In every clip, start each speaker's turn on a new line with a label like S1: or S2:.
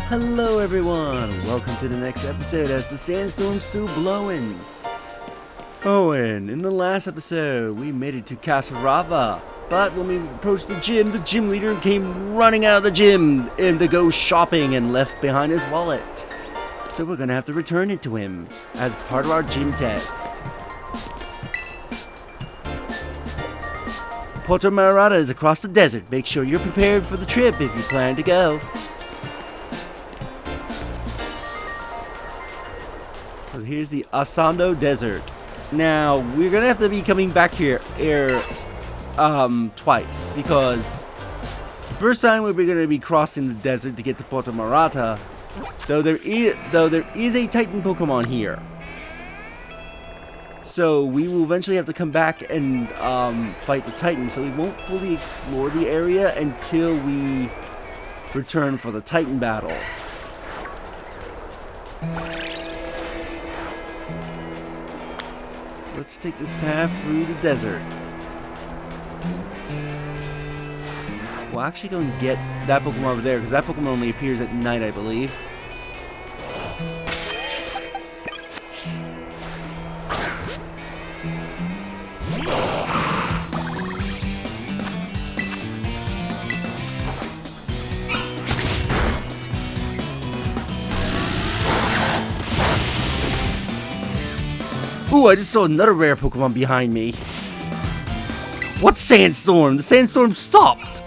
S1: Hello everyone, welcome to the next episode as the sandstorm's still blowing. Oh, and in the last episode, we made it to Kasarava. But when we approached the gym leader came running out of the gym and to go shopping and left behind his wallet. So we're gonna have to return it to him as part of our gym test. Puerto Marata is across the desert. Make sure you're prepared for the trip if you plan to go. So here's the Asando Desert. Now, we're gonna have to be coming back here twice, because the first time we were gonna be crossing the desert to get to Puerto Marata, though there is a Titan Pokemon here. So we will eventually have to come back and fight the Titan, so we won't fully explore the area until we return for the Titan battle. Let's take this path through the desert. We'll actually go and get that Pokemon over there, because that Pokemon only appears at night, I believe. Ooh, I just saw another rare Pokemon behind me. What sandstorm? The sandstorm stopped!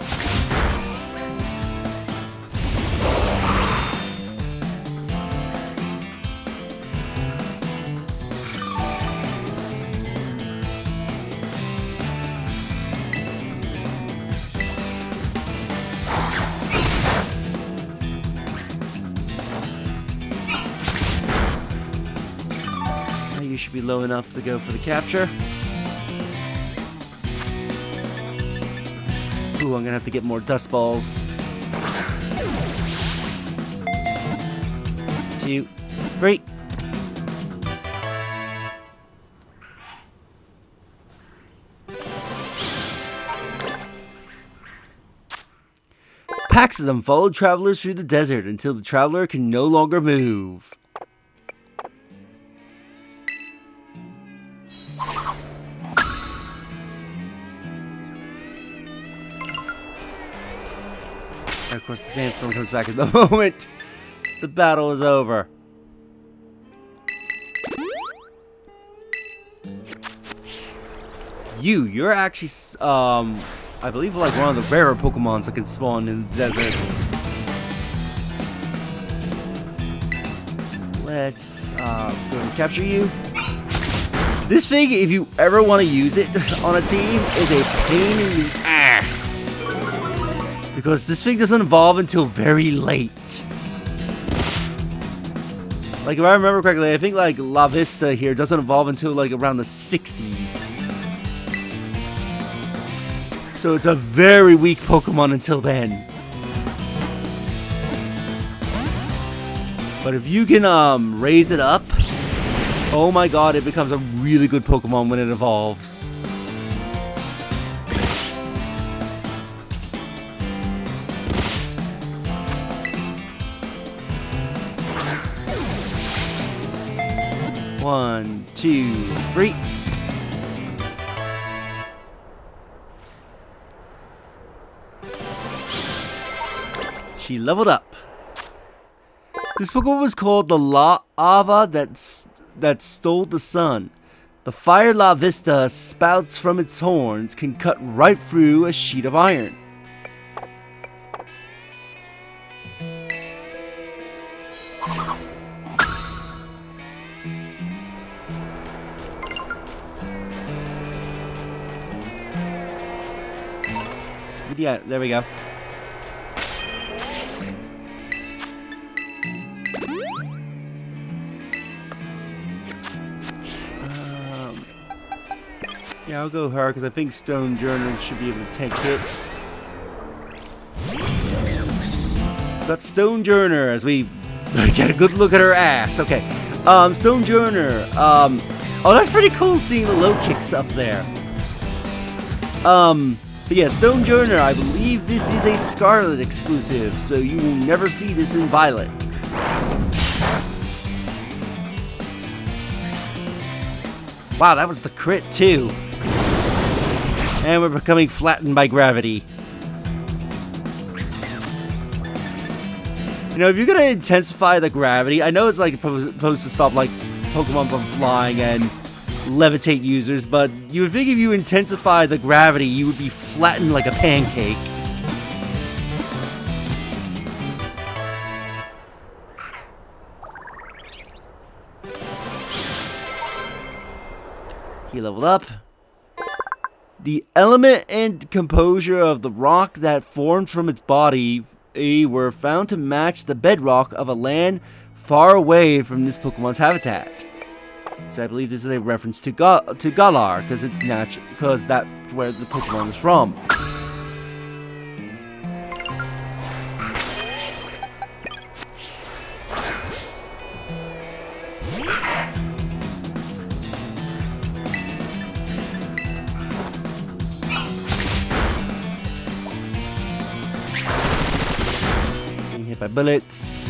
S1: You should be low enough to go for the capture. Ooh, I'm gonna have to get more dust balls. 2, 3. Packs of them followed travelers through the desert until the traveler can no longer move. And of course, the sandstorm comes back at the moment the battle is over. You're actually, I believe, like one of the rarer Pokemons that can spawn in the desert. Let's go and capture you. This thing, if you ever want to use it on a team, is a pain in the ass. Because this thing doesn't evolve until very late. Like, if I remember correctly, I think like La Vista here doesn't evolve until like around the 60s. So it's a very weak Pokemon until then. But if you can raise it up, oh my god, it becomes a really good Pokemon when it evolves. One, 2, 3. She leveled up. This Pokemon was called the Lava that stole the sun. The fire La Vista spouts from its horns can cut right through a sheet of iron. Yeah, there we go. Yeah, I'll go her, because I think Stone Journers should be able to take hits. Got Stone Journer as we get a good look at her ass. Okay. Stone Journer. Oh, that's pretty cool seeing the low kicks up there. But yeah, Stone Joiner, I believe this is a Scarlet exclusive, so you will never see this in Violet. Wow, that was the crit too. And we're becoming flattened by gravity. You know, if you're gonna intensify the gravity, I know it's like supposed to stop like Pokemon from flying and levitate users, but you would think if you intensify the gravity, you would be flattened like a pancake. He leveled up. The element and composure of the rock that formed from its body were found to match the bedrock of a land far away from this Pokemon's habitat. So I believe this is a reference to Galar, because it's natural, because that's where the Pokemon is from. Being hit by bullets.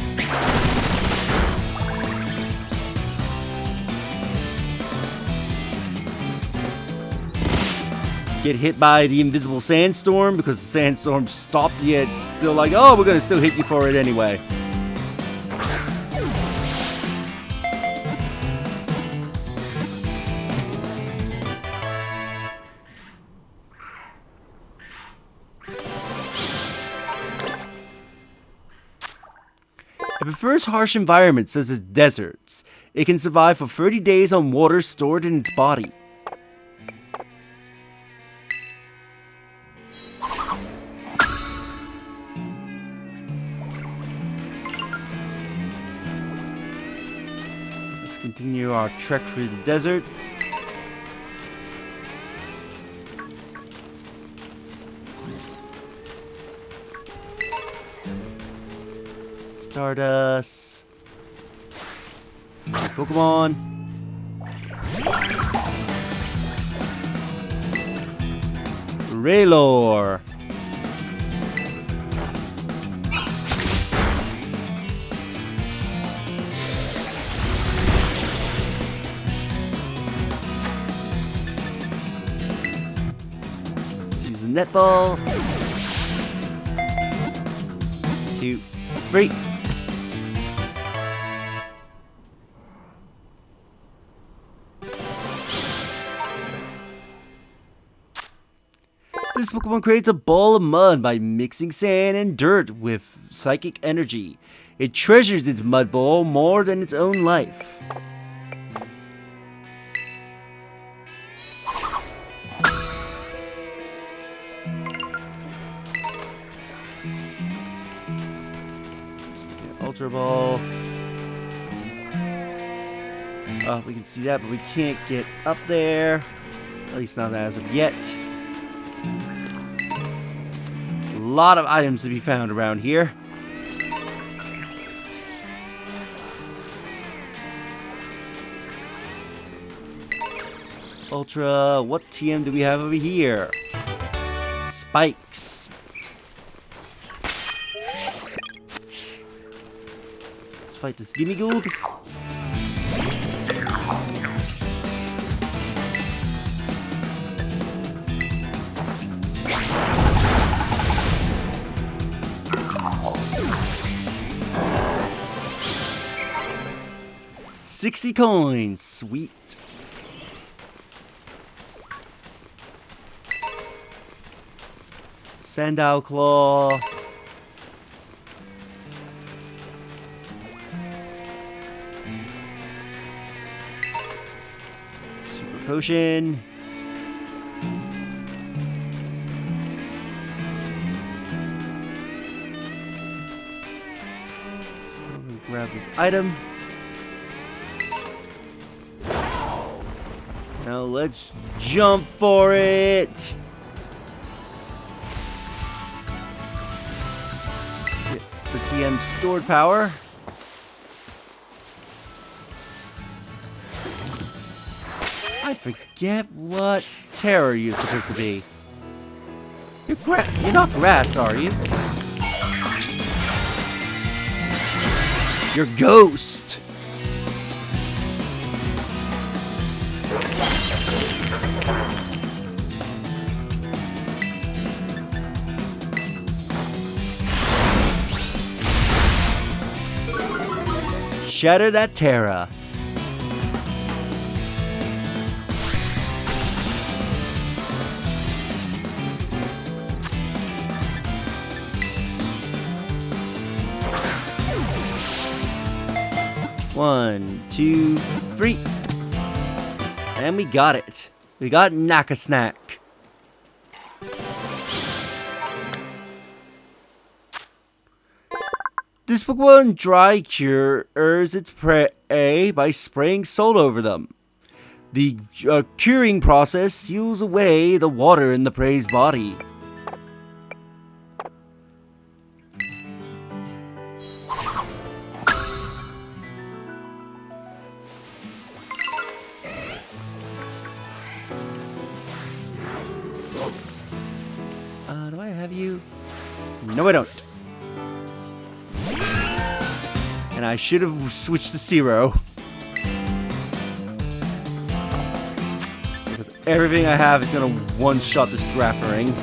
S1: Get hit by the invisible sandstorm because the sandstorm stopped, yet still like, oh, we're gonna still hit you for it anyway. It prefers harsh environments such as deserts. It can survive for 30 days on water stored in its body. Continue our trek through the desert. Stardust. Pokemon. Raylor. Netball. 2, 3. This Pokemon creates a ball of mud by mixing sand and dirt with psychic energy. It treasures its mud ball more than its own life. Ultra Ball. Oh, we can see that, but we can't get up there. At least not as of yet. A lot of items to be found around here. Ultra, what TM do we have over here? Spikes. Let's fight this Gimmighoul. $60 coins, sweet. Sandile Claw. Super Potion. Grab this item. Now let's jump for it. Get the TM stored power. I forget what terror you're supposed to be. You're not grass, are you? You're ghost. Shatter that Terra. One, two, three. And we got it. We got Naka Snack. This Pokemon dry cures its prey by spraying salt over them. The curing process seals away the water in the prey's body. Do I have you? No, I don't. And I should have switched to Zero. Because everything I have is gonna one-shot this Draffering.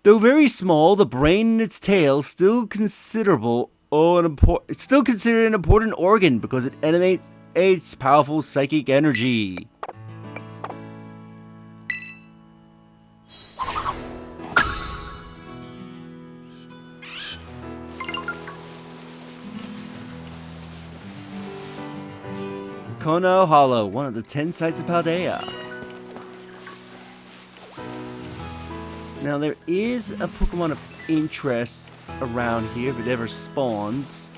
S1: Though very small, the brain in its tail still considerable. It's still considered an important organ because it emanates powerful psychic energy. Kono Hollow, one of the 10 sites of Paldea. Now there is a Pokemon of interest around here, if it ever spawns.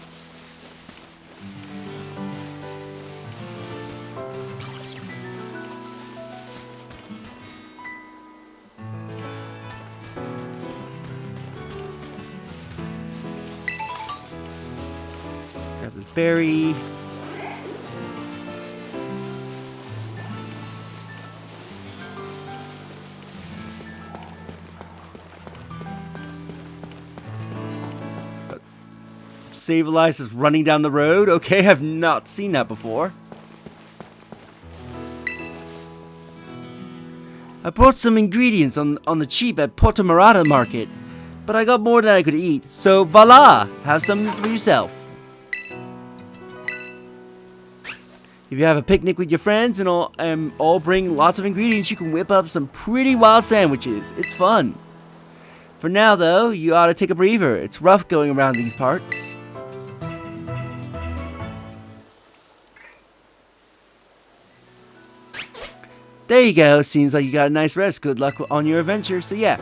S1: Grab this berry. Sableye is running down the road. Okay, I've not seen that before. I bought some ingredients on the cheap at Porto Marata Market, but I got more than I could eat. So voila, have some for yourself. If you have a picnic with your friends and all bring lots of ingredients, you can whip up some pretty wild sandwiches. It's fun. For now, though, you ought to take a breather. It's rough going around these parts. There you go. Seems like you got a nice rest. Good luck on your adventure. So yeah,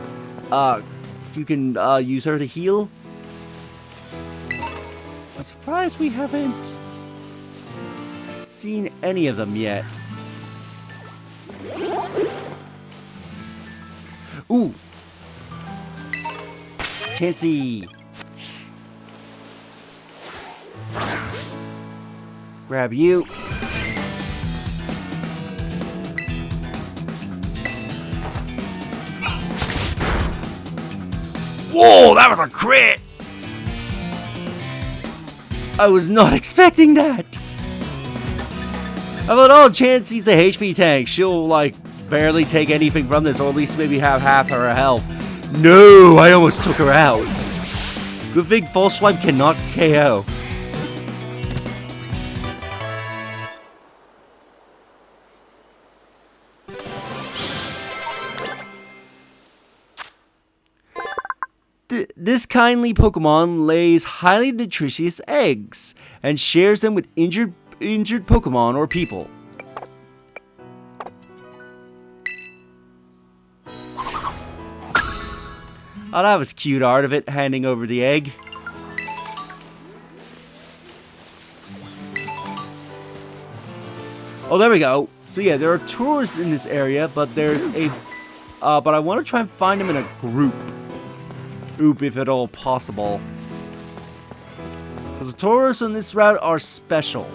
S1: you can use her to heal. I'm surprised we haven't seen any of them yet. Ooh, Chansey. Grab you. Whoa, that was a crit! I was not expecting that! I thought, oh, Chansey's the HP tank. She'll, like, barely take anything from this, or at least maybe have half her health. No, I almost took her out. Good thing False Swipe cannot KO. This kindly Pokemon lays highly nutritious eggs and shares them with injured Pokemon or people. Oh, that was cute art of it handing over the egg. Oh, there we go. So yeah, there are tourists in this area, but there's a but I want to try and find them in a group. If at all possible. Because the Tauros on this route are special.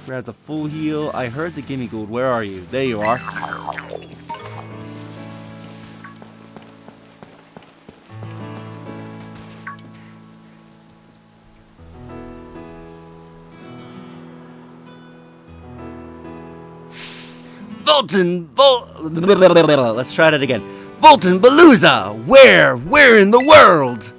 S1: Grab the full heal. I heard the gimme gold. Where are you? There you are. Let's try that again. Volton Balooza! Where in the world?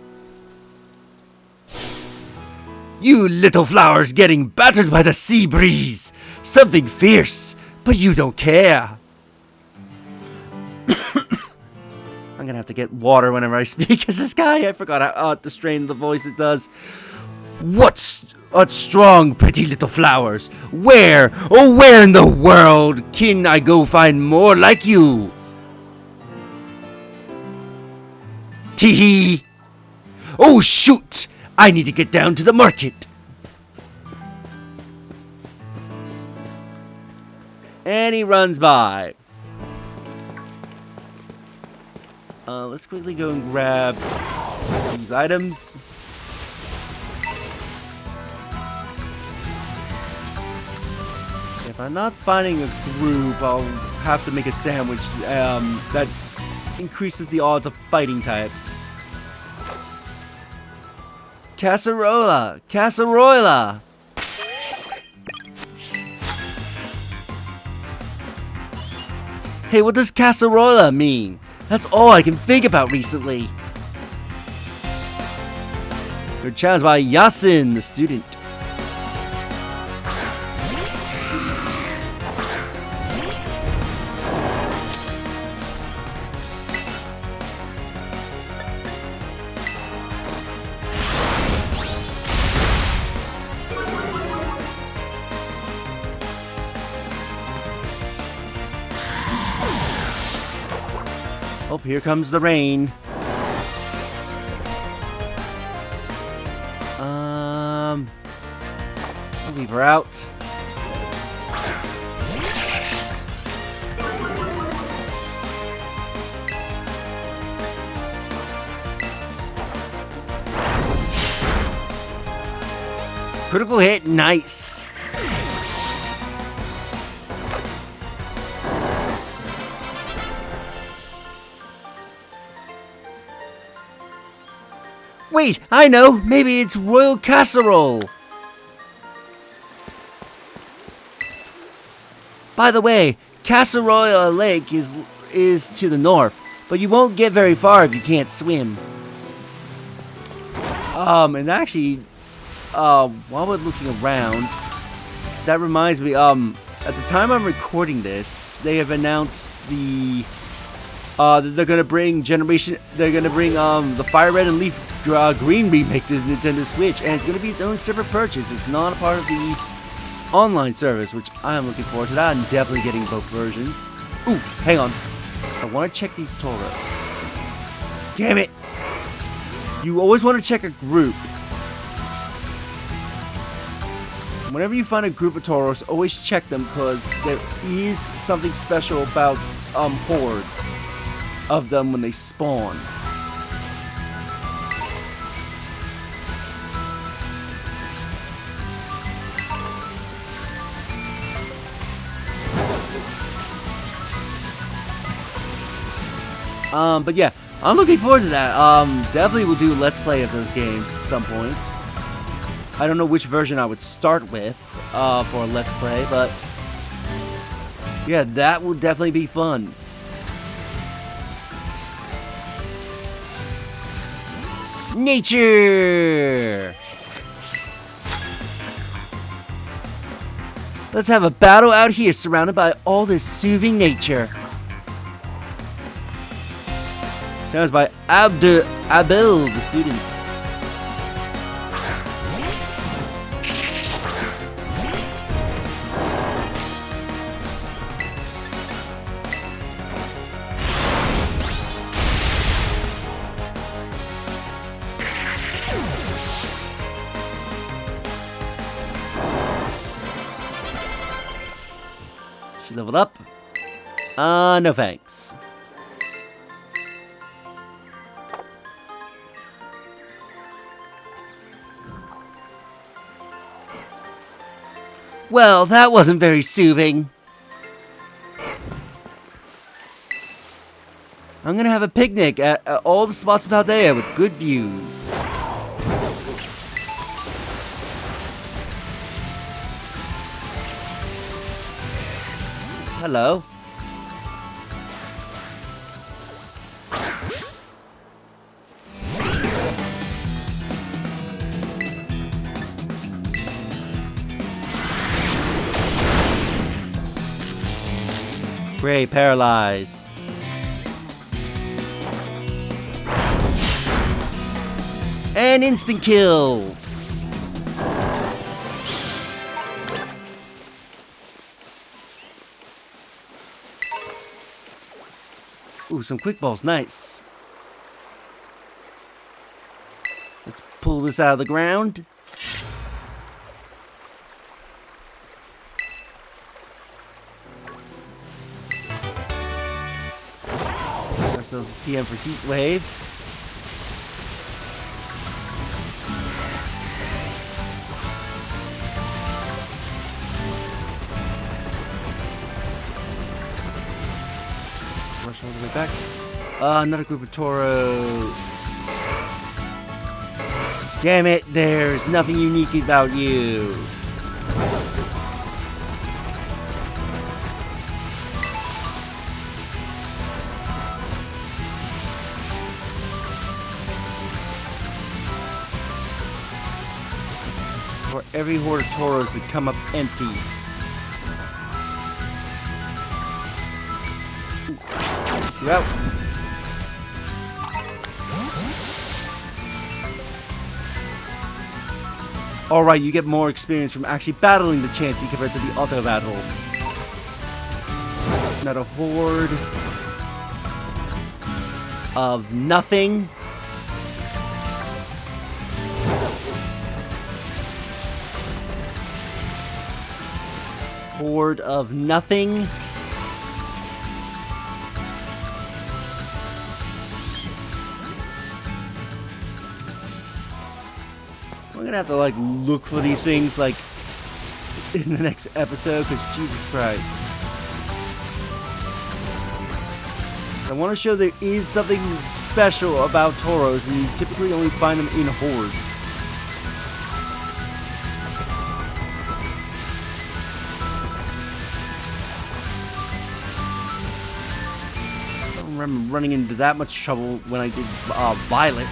S1: You little flowers getting battered by the sea breeze. Something fierce, but you don't care. I'm gonna have to get water whenever I speak as this guy. I forgot how the strain of the voice it does. What's strong, pretty little flowers? Where in the world can I go find more like you? Tee-hee! Oh, shoot! I need to get down to the market. And he runs by. Let's quickly go and grab these items. If I'm not finding a group, I'll have to make a sandwich that increases the odds of fighting types. Casserola! Hey, what does casserola mean? That's all I can think about recently. You're challenged by Yasin, the student. Oh, here comes the rain. I'll leave her out. Critical hit, nice. Wait, I know! Maybe it's Royal Casserole! By the way, Casserola Lake is to the north, but you won't get very far if you can't swim. And actually, while we're looking around, that reminds me, at the time I'm recording this, they have announced they're gonna bring the Fire Red and Leaf Green remake to Nintendo Switch, and it's gonna be its own separate purchase. It's not a part of the online service, which I am looking forward to that. I'm definitely getting both versions. Ooh, hang on. I want to check these Tauros. Damn it! You always want to check a group. Whenever you find a group of Tauros, always check them, because there is something special about hordes of them when they spawn. But yeah, I'm looking forward to that. Definitely will do a Let's Play of those games at some point. I don't know which version I would start with, for a Let's Play, but yeah, that will definitely be fun. Nature! Let's have a battle out here surrounded by all this soothing nature. That was by Abel, the student. She leveled up. No thanks. Well, that wasn't very soothing. I'm gonna have a picnic at all the spots of Paldea with good views. Hello. Gray paralyzed. And instant kill. Ooh, some quick balls, nice. Let's pull this out of the ground. Ourselves a TM for Heat Wave. Rush all the way back. Another group of Tauros. Damn it, there's nothing unique about you. For every horde of Tauros that come up empty. You're out. Alright, you get more experience from actually battling the Chansey compared to the auto battle. Not a horde of nothing. Horde of nothing. I'm gonna have to like look for these things like in the next episode because Jesus Christ. I want to show there is something special about Tauros and you typically only find them in hordes. I don't remember running into that much trouble when I did Violet.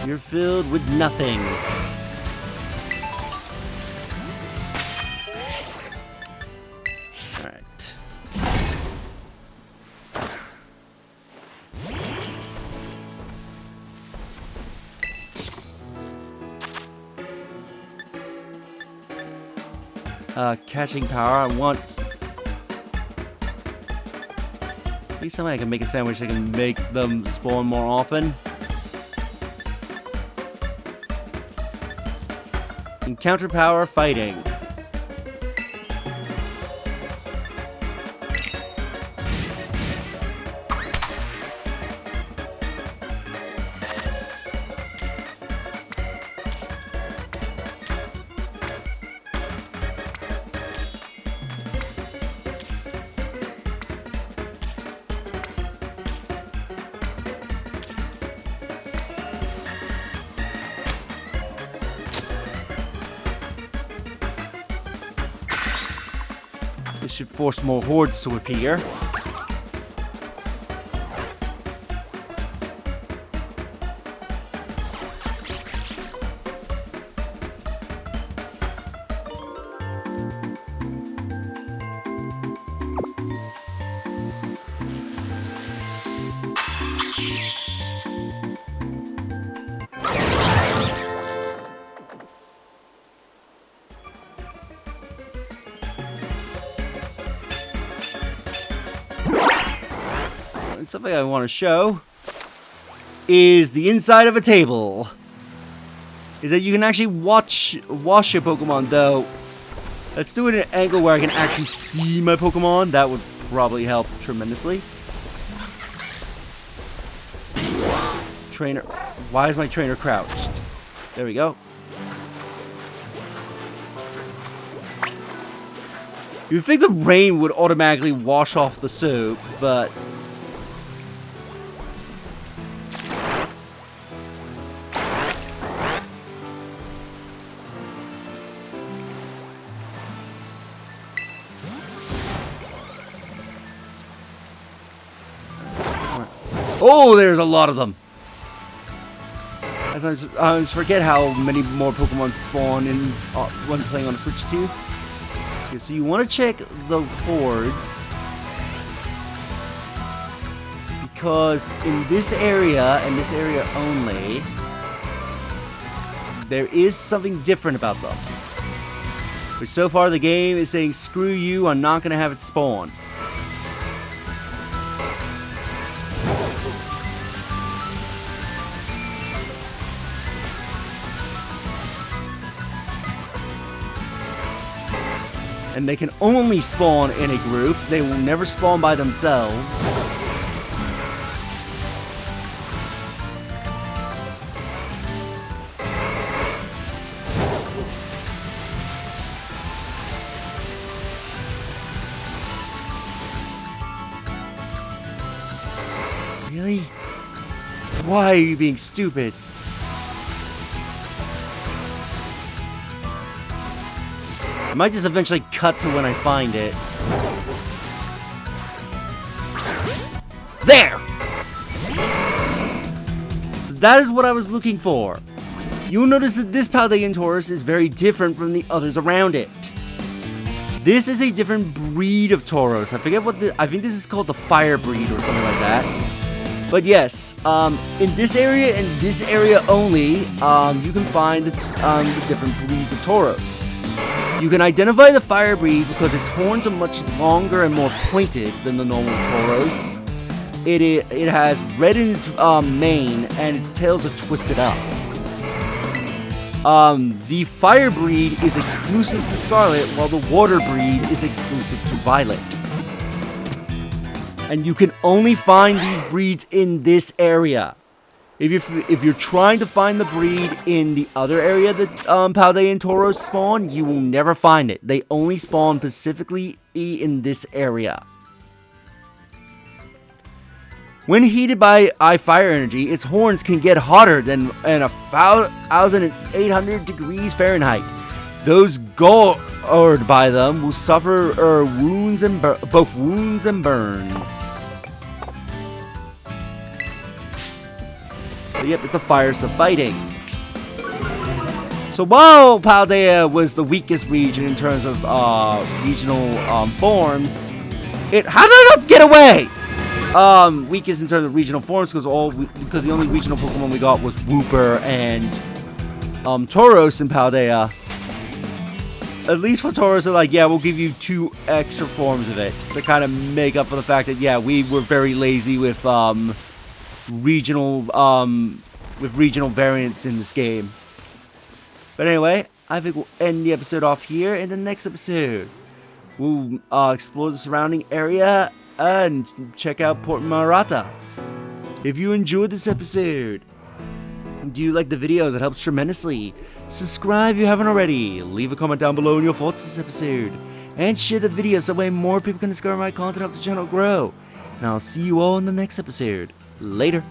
S1: You're filled with nothing. Alright. Catching power, I want... Please tell me I can make a sandwich that can make them spawn more often. Encounter power fighting. This should force more hordes to appear. It's something I want to show. is the inside of a table. Is that you can actually wash your Pokemon, though. Let's do it at an angle where I can actually see my Pokemon. That would probably help tremendously. Trainer. Why is my trainer crouched? There we go. You'd think the rain would automatically wash off the soap, but... Oh, there's a lot of them. As I always forget how many more Pokemon spawn in when playing on the Switch 2. Okay, so you want to check the hordes, because in this area and this area only, there is something different about them. But so far the game is saying, screw you, I'm not going to have it spawn. And they can only spawn in a group. They will never spawn by themselves. Really? Why are you being stupid? I might just eventually cut to when I find it. There! So that is what I was looking for. You'll notice that this Paldean Taurus is very different from the others around it. This is a different breed of Tauros. I forget what I think this is called the Fire Breed or something like that. But yes, in this area and this area only, you can find the different breeds of Tauros. You can identify the Fire Breed because its horns are much longer and more pointed than the normal Tauros. It has red in its mane, and its tails are twisted up. The Fire Breed is exclusive to Scarlet, while the Water Breed is exclusive to Violet. And you can only find these breeds in this area. If you're trying to find the breed in the other area that Paldean Tauros spawn, you will never find it. They only spawn specifically in this area. When heated by fire energy, its horns can get hotter than 1,800 degrees Fahrenheit. Those gored by them will suffer both wounds and burns. So yep, it's a fire fighting. So while Paldea was the weakest region in terms of regional forms, how did I not get away? Weakest in terms of regional forms because the only regional Pokemon we got was Wooper and Tauros in Paldea. At least for Tauros, they're like, yeah, we'll give you 2 extra forms of it to kind of make up for the fact that yeah, we were very lazy with regional variants in this game. But anyway, I think we'll end the episode off here. In the next episode, we'll explore the surrounding area and check out Port Marata. If you enjoyed this episode, do you like the videos? It helps tremendously. Subscribe if you haven't already. Leave a comment down below on your thoughts this episode. And share the video so that way more people can discover my content, help the channel grow. And I'll see you all in the next episode. Later.